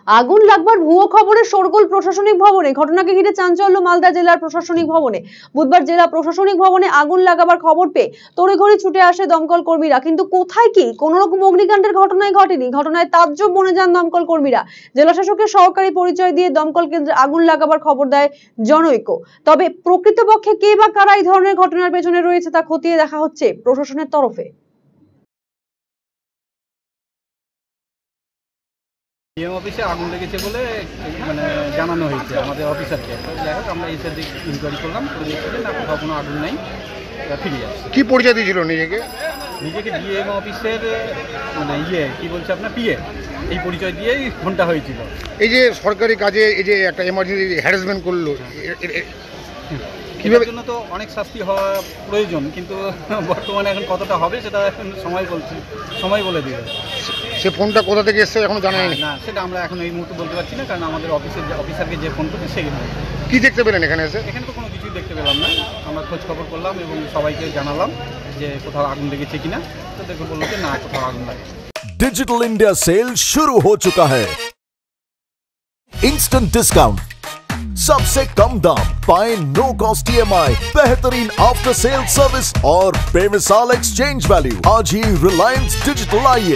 আগুন লাগবার ভুয়ো খবরে শোরগোল প্রশাসনিক ভবনে। ঘটনাকে ঘিরে চাঞ্চল্য মালদা জেলার প্রশাসনিক ভবনে। বুধবার জেলা প্রশাসনিক ভবনে আগুন লাগাবার খবর পেয়ে তড়িঘড়ি ছুটে আসে দমকল কর্মীরা, কিন্তু কোথায় কি কোনো রকম অগ্নিকাণ্ডের ঘটনায় ঘটেনি। ঘটনায় তাজ্জব বনে যান দমকল কর্মীরা। জেলা শাসকের সহকারী পরিচয় দিয়ে দমকল কেন্দ্রে আগুন লাগাবার খবর দেয় জনৈক। তবে প্রকৃতপক্ষে কে বা কারা এই ধরনের ঘটনার পেছনে রয়েছে তা খতিয়ে দেখা হচ্ছে প্রশাসনের তরফে। ডিএম অফিসে আগুন লেগেছে বলে মানে জানানো হয়েছে আমাদের অফিসারকে। যাই হোক আমরা এসে ইনকোয়ারি করলাম, করে দেখছি যে না কোথাও কোনো আগুন নেই, ফিরে যাচ্ছে। কি পরিচয় দিয়েছিল নিজেকে? ডিএম অফিসের মানে কি বলছে আপনার পিএ, এই পরিচয় দিয়েই ফোনটা হয়েছিল। এই যে সরকারি কাজে এই যে একটা এমার্জেন্সি হ্যারাসমেন্ট করলো, কিভাবে জন্য তো অনেক শাস্তি হওয়া প্রয়োজন, কিন্তু বর্তমানে এখন কতটা হবে সেটা এখন সময় বলে দিবে। সে ফোনটা কোথা থেকে এসছে এখনো জানা নেই। না, সেটা আমরা এখন এই মুহূর্তে বলতে পারছি না, কারণ আমাদের অফিসারকে যে ফোন করছে সেখানে। কি দেখতে পেলেন এখানে এসে? এখানে তো কোনো কিছুই দেখতে পেলাম না। আমরা খোঁজ খবর করলাম এবং সবাইকে জানালাম যে কোথাও আগুন লেগেছে কিনা, তো দেখে বললো যে না, কোথাও আগুন লাগে। डिजिटल इंडिया सेल शुरू हो चुका है। इंस्टेंट डिस्काउंट, सबसे कम दाम, पाए नो कॉस्ट EMI, बेहतरीन आफ्टर सेल सर्विस और बेमिसाल एक्सचेंज वैल्यू। आज ही रिलायंस डिजिटल आइए।